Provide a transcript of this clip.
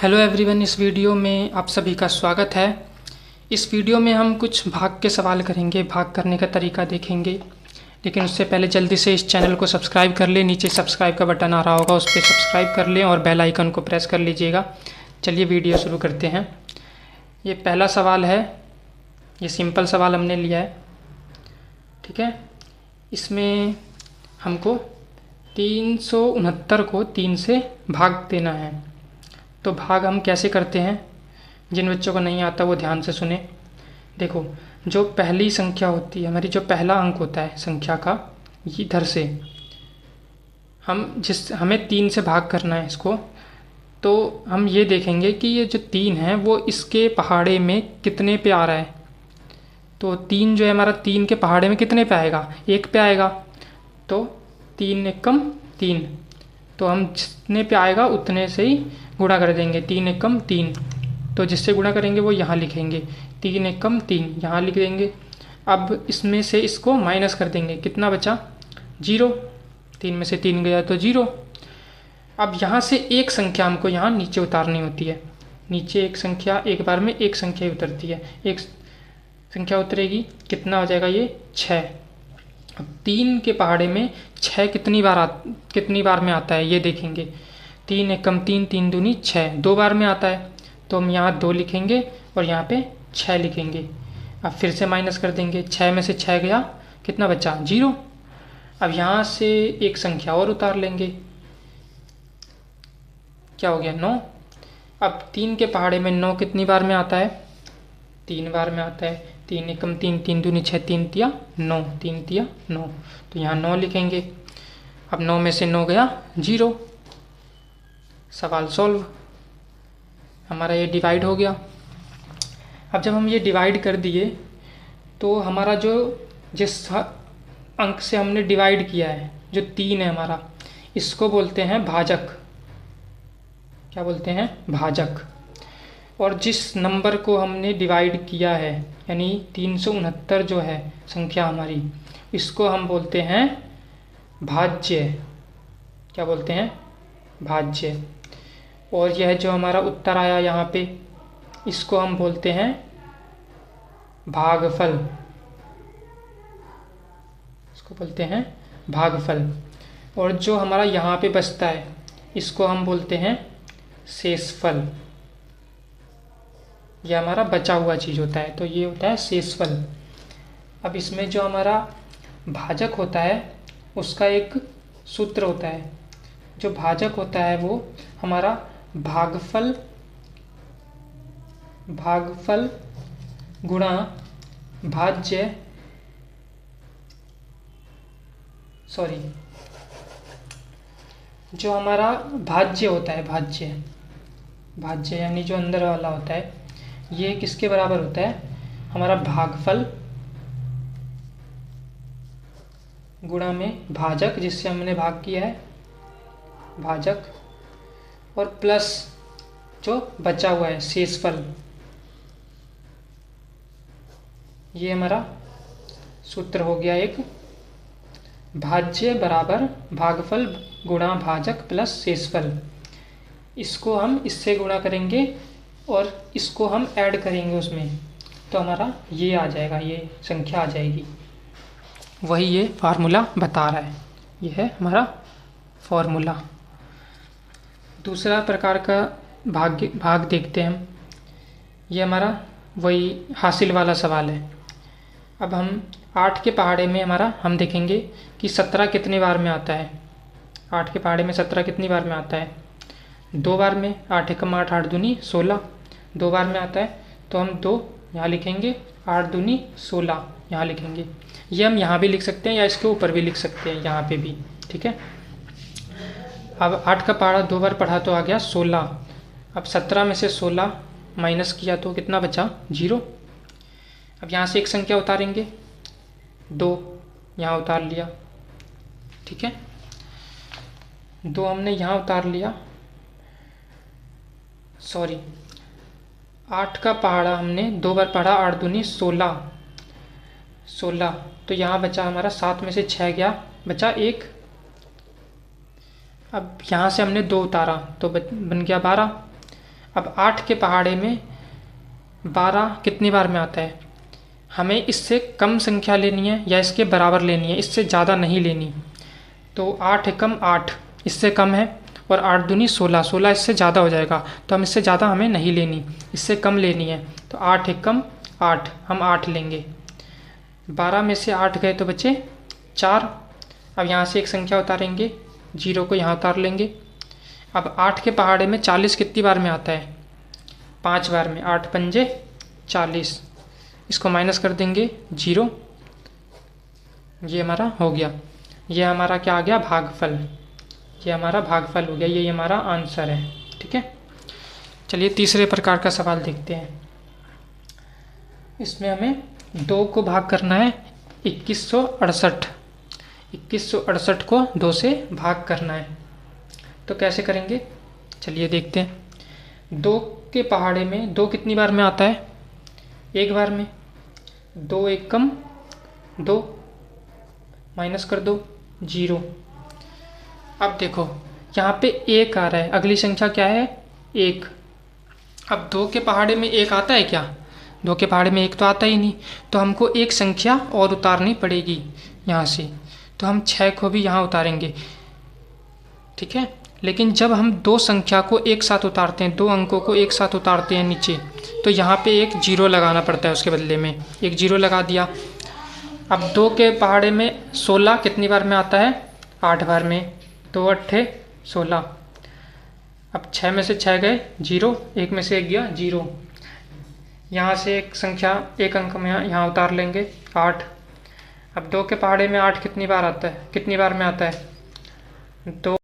Hello everyone, इस video में आप सभी का स्वागत है। इस वीडियो में हम कुछ भाग के सवाल करेंगे, भाग करने का तरीका देखेंगे। लेकिन उससे पहले जल्दी से इस चैनल को सब्सक्राइब कर लें। नीचे सब्सक्राइब का बटन आ रहा होगा, उस पर सब्सक्राइब कर लें और बेल आइकन को प्रेस कर लीजिएगा। चलिए वीडियो शुरू करते हैं। ये पहला सवाल है, ये सिंपल सवाल हमने लिया है, ठीक है। इसमें हमको 369 को 3 से भाग देना है। तो भाग हम कैसे करते हैं, जिन बच्चों को नहीं आता वो ध्यान से सुने। देखो, जो पहली संख्या होती है हमारी, जो पहला अंक होता है संख्या का, इधर से हमें 3 से भाग करना है इसको। तो हम ये देखेंगे कि ये जो 3 है वो इसके पहाड़े में कितने पे आ रहा है। तो 3 जो है हमारा 3 के पहाड़े में कितने पे आएगा, 1 पे आएगा। तो 3 एकम 3, तो हम जितने पे आएगा उतने से ही गुणा कर देंगे। 3 एकम 3, तो जिससे गुणा करेंगे वो यहाँ लिखेंगे। 3 एकम 3 यहाँ लिख देंगे। अब इसमें से इसको माइनस कर देंगे, कितना बचा, 0। 3 में से 3 गया तो 0। अब यहाँ से एक संख्या हमको यहाँ नीचे उतारनी होती है। नीचे एक संख्या, एक बार में एक संख्या ही उतरती है। एक संख्या उतरेगी, कितना हो जाएगा ये, 6। अब 3 के पहाड़े में 6 कितनी बार में आता है ये देखेंगे। 3 एकम 3, 3 दूनी 6, 2 बार में आता है। तो हम यहाँ 2 लिखेंगे और यहाँ पे 6 लिखेंगे। अब फिर से माइनस कर देंगे, 6 में से 6 गया, कितना बचा, 0। अब यहाँ से एक संख्या और उतार लेंगे, क्या हो गया, 9। अब 3 के पहाड़े में 9 कितनी बार में आता है, 3 बार में आता है। 3 एकम 3, 3 दूनी 6, 3 तिया 9, 3 तिया 9, तो यहाँ 9 लिखेंगे। अब 9 में से 9 गया, 0। सवाल सॉल्व, हमारा ये डिवाइड हो गया। अब जब हम ये डिवाइड कर दिए तो हमारा जो जिस अंक से हमने डिवाइड किया है, जो 3 है हमारा, इसको बोलते हैं भाजक। क्या बोलते हैं, भाजक। और जिस नंबर को हमने डिवाइड किया है, यानी 369 जो है संख्या हमारी, इसको हम बोलते हैं भाज्य। क्या बोलते हैं, भाज्य। और यह जो हमारा उत्तर आया यहाँ पे, इसको हम बोलते हैं भागफल। इसको बोलते हैं भागफल। और जो हमारा यहाँ पे बचता है, इसको हम बोलते हैं शेषफल। यह हमारा बचा हुआ चीज़ होता है, तो ये होता है शेषफल। अब इसमें जो हमारा भाजक होता है उसका एक सूत्र होता है। जो भाजक होता है वो हमारा भागफल गुणा भाज्य, जो हमारा भाज्य होता है, भाज्य यानी जो अंदर वाला होता है, ये किसके बराबर होता है, हमारा भागफल गुणा में भाजक, जिससे हमने भाग किया है, भाजक, और प्लस जो बचा हुआ है शेषफल। ये हमारा सूत्र हो गया एक, भाज्य बराबर भागफल गुणा भाजक प्लस शेषफल। इसको हम इससे गुणा करेंगे और इसको हम ऐड करेंगे उसमें, तो हमारा ये आ जाएगा, ये संख्या आ जाएगी। वही ये फार्मूला बता रहा है, ये है हमारा फार्मूला। दूसरा प्रकार का भाग देखते हैं हम। ये हमारा वही हासिल वाला सवाल है। अब हम 8 के पहाड़े में हमारा हम देखेंगे कि 17 कितने बार में आता है। 8 के पहाड़े में 17 कितनी बार में आता है, 2 बार में। 8 एकम 8, 8 दूनी 16, 2 बार में आता है। तो हम 2 यहाँ लिखेंगे, 8 दूनी 16 यहाँ लिखेंगे। ये हम यहाँ भी लिख सकते हैं या इसके ऊपर भी लिख सकते हैं, यहाँ पे भी, ठीक है। अब 8 का पहाड़ा 2 बार पढ़ा तो आ गया 16। अब 17 में से 16 माइनस किया तो कितना बचा, 0। अब यहाँ से एक संख्या उतारेंगे, 2 यहाँ उतार लिया, ठीक है। 2 हमने यहाँ उतार लिया, 8 का पहाड़ा हमने 2 बार पढ़ा, 8 दूनी 16, तो यहाँ बचा हमारा 7 में से 6 गया, बचा 1। अब यहाँ से हमने 2 उतारा तो बन गया 12। अब 8 के पहाड़े में 12 कितनी बार में आता है? हमें इससे कम संख्या लेनी है या इसके बराबर लेनी है, इससे ज़्यादा नहीं लेनी। तो 8 एकम 8, इससे कम है, और 8 दूनी 16, 16 इससे ज़्यादा हो जाएगा, तो हम इससे ज़्यादा हमें नहीं लेनी, इससे कम लेनी है। तो 8 एकम 8, हम 8 लेंगे। 12 में से 8 गए तो बचे 4। अब यहाँ से एक संख्या उतारेंगे, 0 को यहाँ उतार लेंगे। अब 8 के पहाड़े में 40 कितनी बार में आता है? 5 बार में। 8 पंजे 40, इसको माइनस कर देंगे 0, ये हमारा हो गया। ये हमारा क्या आ गया? भागफल। ये हमारा भागफल हो गया, ये हमारा आंसर है। ठीक है, चलिए तीसरे प्रकार का सवाल देखते हैं। इसमें हमें 2 को भाग करना है 2168। 2168 को 2 से भाग करना है, तो कैसे करेंगे? चलिए देखते हैं। 2 के पहाड़े में 2 कितनी बार में आता है? 1 बार में। 2 एकम 2, माइनस कर दो 0। अब देखो यहाँ पे 1 आ रहा है, अगली संख्या क्या है? 1। अब 2 के पहाड़े में 1 आता है क्या? 2 के पहाड़े में 1 तो आता ही नहीं, तो हमको एक संख्या और उतारनी पड़ेगी यहाँ से। तो हम 6 को भी यहाँ उतारेंगे। ठीक है, लेकिन जब हम 2 संख्या को एक साथ उतारते हैं, 2 अंकों को एक साथ उतारते हैं नीचे, तो यहाँ पे एक 0 लगाना पड़ता है, उसके बदले में एक 0 लगा दिया। अब 2 के पहाड़े में 16 कितनी बार में आता है? 8 बार में। 2 अट्ठे 16। अब 6 में से 6 गए 0, 1 में से 1 गया 0। यहाँ से एक संख्या, एक अंक में यहाँ उतार लेंगे 8। अब 2 के पहाड़े में 8 कितनी बार आता है? कितनी बार में आता है? 2